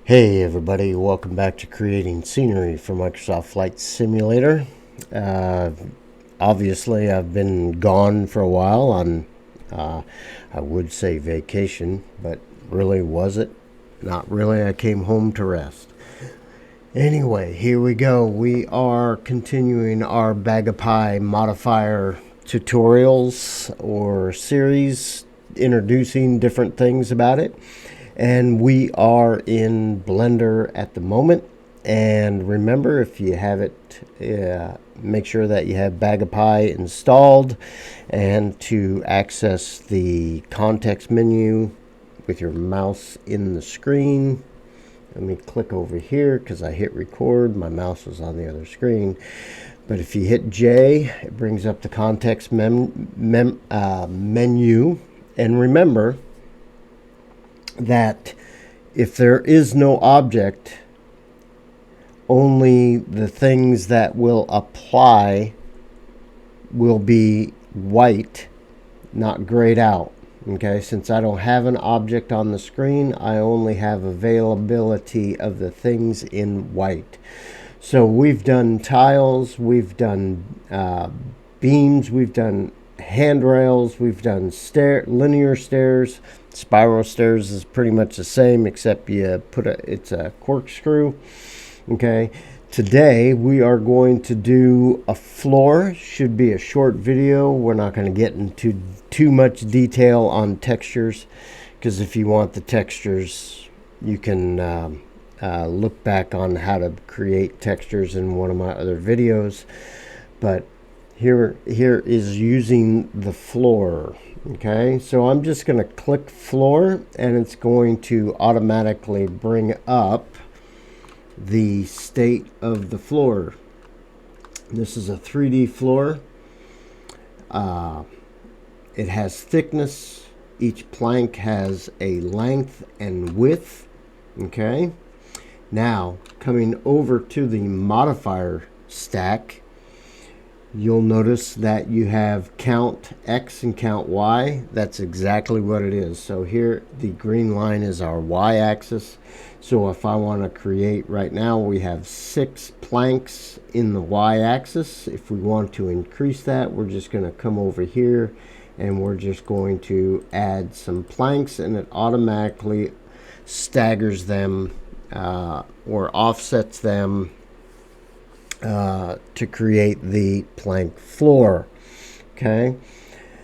Hey everybody, welcome back to Creating Scenery for Microsoft Flight Simulator. Uh, Obviously I've been gone for a while on, I would say vacation, but really was it? Not really, I came home to rest. Anyway, here we go. We are continuing our BagaPie Modifier tutorials or series, introducing different things about it. And we are in Blender at the moment. And remember, if you have it, make sure that you have BagaPie installed, and to access the context menu with your mouse in the screen. Let me click over here because I hit record. My mouse was on the other screen. But if you hit J, it brings up the context menu. And remember that if there is no object, only the things that will apply will be white, not grayed out. Okay, since I don't have an object on the screen, I only have availability of the things in white. So we've done tiles, we've done beams, we've done handrails, we've done linear stairs. Spiral stairs is pretty much the same, except you put it's a corkscrew. Okay, today we are going to do a floor. Should be a short video. We're not going to get into too much detail on textures, because if you want the textures, you can look back on how to create textures in one of my other videos. But here is using the floor. Okay, so I'm just going to click floor, and it's going to automatically bring up the state of the floor. This is a 3D floor. It has thickness. Each plank has a length and width. Okay, now coming over to the modifier stack, you'll notice that you have count X and count Y. That's exactly what it is. So here the green line is our Y axis. So if I want to create, right now we have 6 planks in the Y axis. If we want to increase that, we're just going to come over here and we're just going to add some planks, and it automatically staggers them or offsets them to create the plank floor. Okay,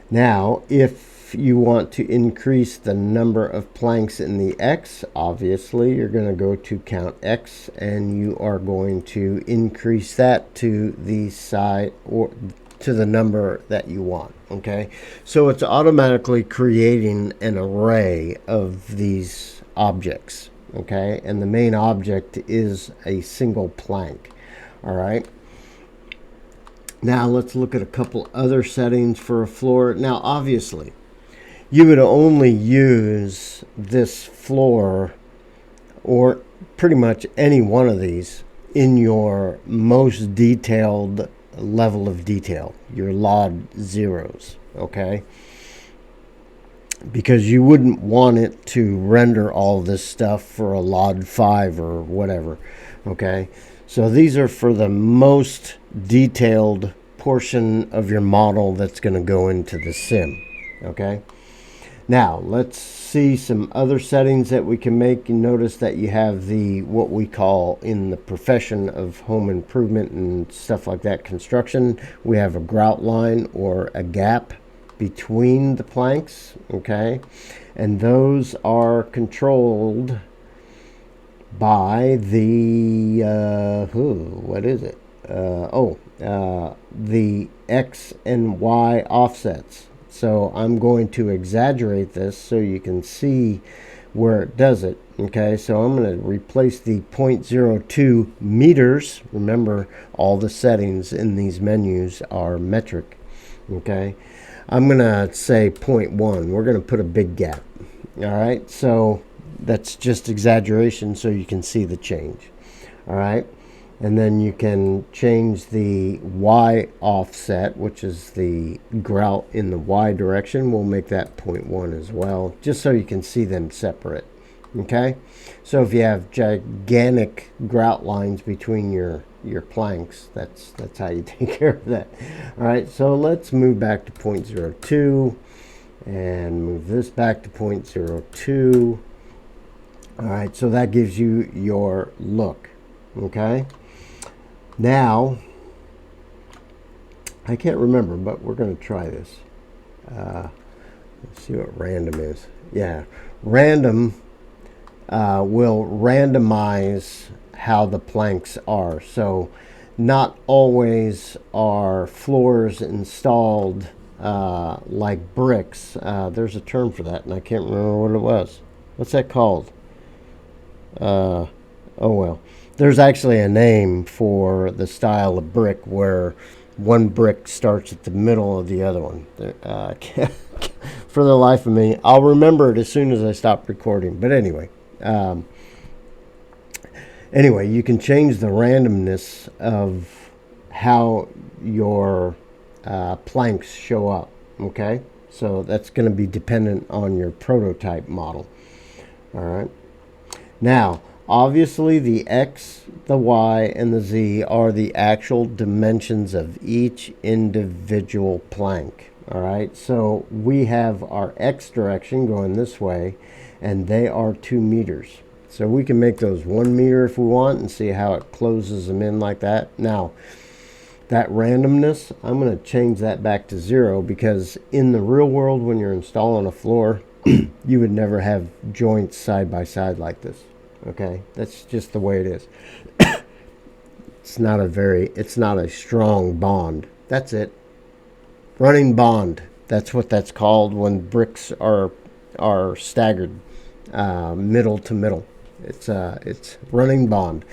now if you want to increase the number of planks in the X, obviously you're going to go to count X, and you are going to increase that to the side or to the number that you want. Okay, so it's automatically creating an array of these objects. Okay, and the main object is a single plank. All right, now let's look at a couple other settings for a floor. Now obviously you would only use this floor, or pretty much any one of these, in your most detailed level of detail, your LOD zeros. Okay, because you wouldn't want it to render all this stuff for a LOD 5 or whatever. Okay, so these are for the most detailed portion of your model that's going to go into the sim. Okay, now let's see some other settings that we can make. You notice that you have the, what we call in the profession of home improvement and stuff like that, construction, we have a grout line or a gap between the planks. Okay, and those are controlled by the what is it? The X and Y offsets. So I'm going to exaggerate this so you can see where it does it. Okay, so I'm going to replace the 0.02 meters. Remember, all the settings in these menus are metric. Okay, I'm going to say 0.1. We're going to put a big gap. All right, so that's just exaggeration so you can see the change. All right, and then you can change the Y offset, which is the grout in the Y direction. We'll make that 0.1 as well, just so you can see them separate. Okay, so if you have gigantic grout lines between your planks, that's how you take care of that. All right, so let's move back to 0.02 and move this back to 0.02. All right, so that gives you your look. Okay, now I can't remember, but we're going to try this. Let's see what random is. Yeah, random will randomize how the planks are. So not always are floors installed like bricks. There's a term for that, and I can't remember what it was. What's that called? Oh well. There's actually a name for the style of brick where one brick starts at the middle of the other one. For the life of me, I'll remember it as soon as I stop recording. But anyway, you can change the randomness of how your planks show up. Okay, so that's going to be dependent on your prototype model. All right. Now, obviously, the X, the Y, and the Z are the actual dimensions of each individual plank. All right, so we have our X direction going this way, and they are 2 meters. So we can make those 1 meter if we want and see how it closes them in like that. Now, that randomness, I'm going to change that back to 0 because in the real world, when you're installing a floor, you would never have joints side by side like this. Okay, that's just the way it is. It's not a strong bond. That's it. Running bond. That's what that's called when bricks are staggered, middle to middle. It's running bond.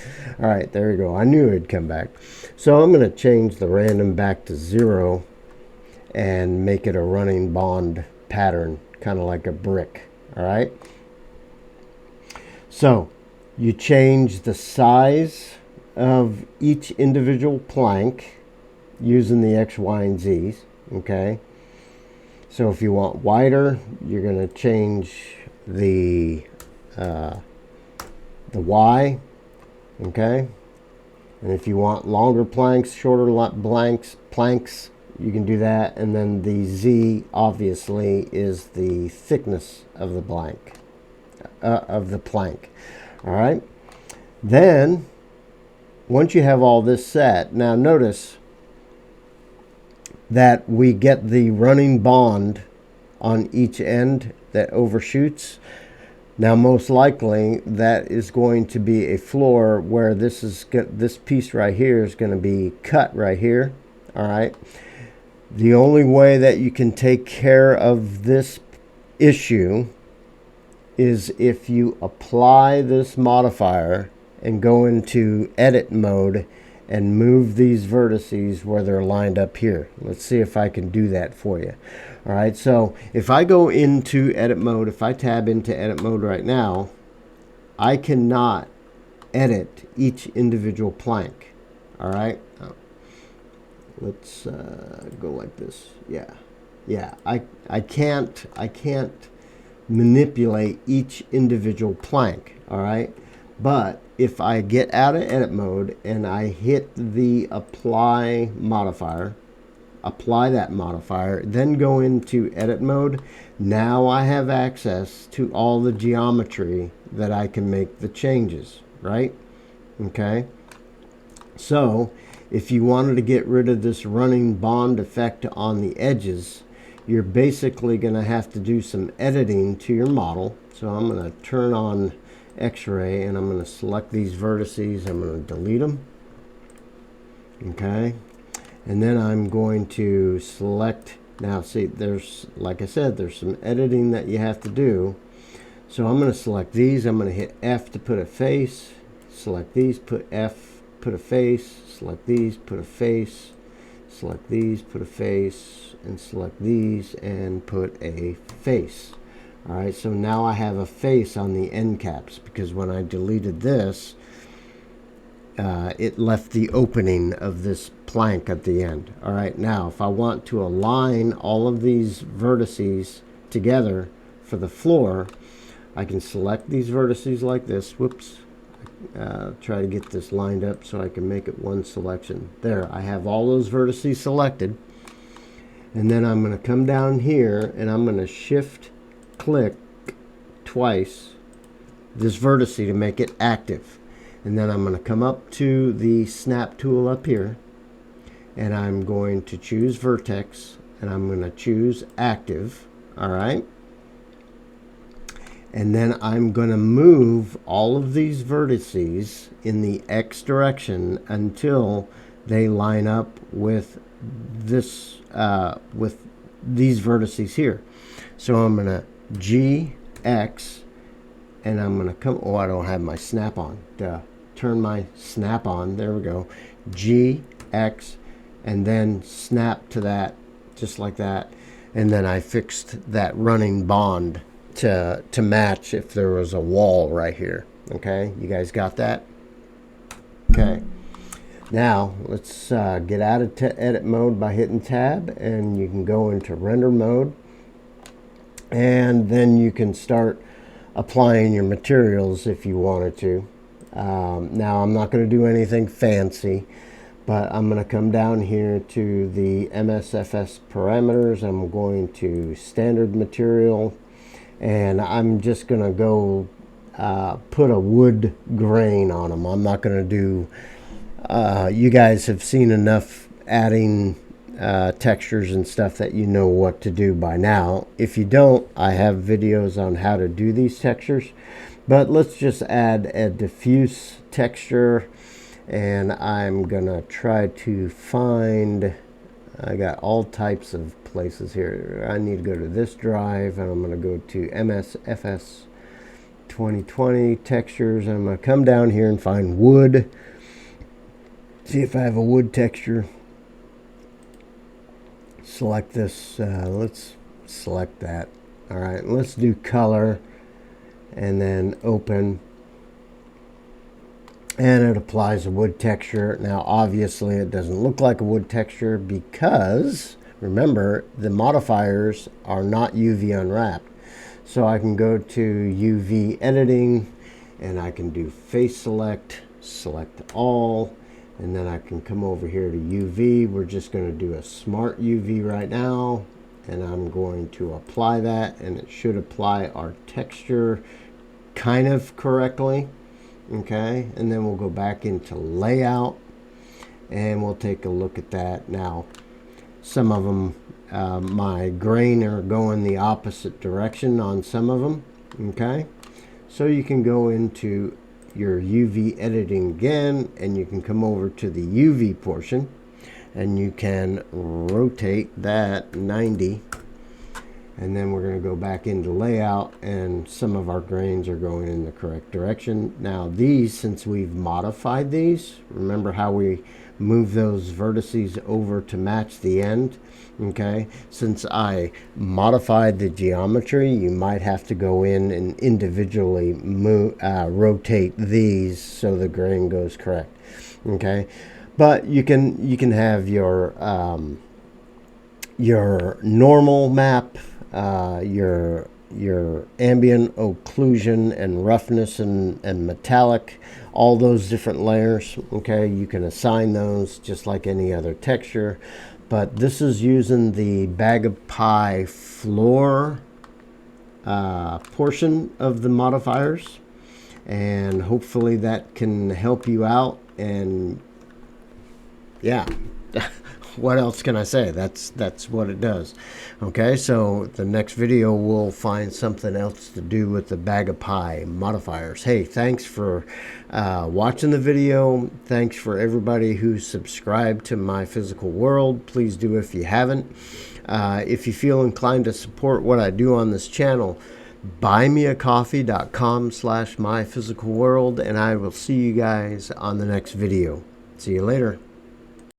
All right, there you go. I knew it'd come back. So I'm going to change the random back to 0 and make it a running bond pattern, kind of like a brick. All right. So you change the size of each individual plank using the X, Y, and Z's. Okay. So if you want wider, you're going to change the Y. Okay. And if you want longer planks, shorter planks, you can do that. And then the Z obviously is the thickness of the plank. All right. Then once you have all this set, now notice that we get the running bond on each end that overshoots. Now most likely that is going to be a floor where this piece right here is going to be cut right here. All right. The only way that you can take care of this issue is if you apply this modifier and go into edit mode and move these vertices where they're lined up here. Let's see if I can do that for you. All right, so if I go into edit mode, if I tab into edit mode right now, I cannot edit each individual plank. All right, let's go like this. Yeah, I can't manipulate each individual plank. All right, but if I get out of edit mode and I hit the apply modifier, apply that modifier, then go into edit mode, now I have access to all the geometry that I can make the changes, right? Okay, so if you wanted to get rid of this running bond effect on the edges, you're basically going to have to do some editing to your model. So I'm going to turn on X-ray and I'm going to select these vertices. I'm going to delete them. Okay. And then I'm going to select, now see, there's, like I said, there's some editing that you have to do. So I'm going to select these. I'm going to hit F to put a face. Select these, put F, put a face. Select these, put a face. Select these, put a face, and select these and put a face. All right, so now I have a face on the end caps because when I deleted this, it left the opening of this plank at the end. All right, now if I want to align all of these vertices together for the floor, I can select these vertices like this. Whoops. Try to get this lined up so I can make it one selection. There, I have all those vertices selected. And then I'm going to come down here and I'm going to shift click twice this vertex to make it active. And then I'm going to come up to the snap tool up here and I'm going to choose vertex and I'm going to choose active. All right. And then I'm going to move all of these vertices in the X direction until they line up with this with these vertices here. So I'm going to GX and I'm going to come, oh, I don't have my snap on. Duh. Turn my snap on. There we go. GX and then snap to that just like that. And then I fixed that running bond to match if there was a wall right here. Okay, you guys got that? Okay. Now, let's get out of edit mode by hitting tab, and you can go into render mode, and then you can start applying your materials if you wanted to. Now, I'm not going to do anything fancy, but I'm going to come down here to the MSFS parameters. I'm going to standard material, and I'm just going to go put a wood grain on them. I'm not going to do you guys have seen enough adding textures and stuff that you know what to do by now. If you don't, I have videos on how to do these textures. But let's just add a diffuse texture. And I'm going to try to find, I got all types of places here. I need to go to this drive. And I'm going to go to MSFS 2020 textures. And I'm going to come down here and find wood. See if I have a wood texture. Select this. Let's select that. All right, let's do color and then open. And it applies a wood texture. Now, obviously, it doesn't look like a wood texture because, remember, the modifiers are not UV unwrapped. So I can go to UV editing and I can do face select, select all. And then I can come over here to UV. We're just going to do a smart UV right now. And I'm going to apply that. And it should apply our texture kind of correctly. Okay. And then we'll go back into layout. And we'll take a look at that. Now, some of them, my grain are going the opposite direction on some of them. Okay. So you can go into your UV editing again, and you can come over to the UV portion and you can rotate that 90, and then we're going to go back into layout, and some of our grains are going in the correct direction. Now these, since we've modified these, remember how we move those vertices over to match the end? Okay, since I modified the geometry, you might have to go in and individually rotate these so the grain goes correct. Okay, but you can have your normal map, your ambient occlusion and roughness and metallic, all those different layers. Okay, you can assign those just like any other texture. But this is using the BagaPie Floor portion of the modifiers, and hopefully that can help you out. And yeah, what else can I say? That's what it does. Okay, so the next video we'll find something else to do with the BagaPie modifiers. Hey, thanks for watching the video. Thanks for everybody who's subscribed to My Physical World. Please do if you haven't. If you feel inclined to support what I do on this channel, buymeacoffee.com/myphysicalworld, and I will see you guys on the next video. See you later.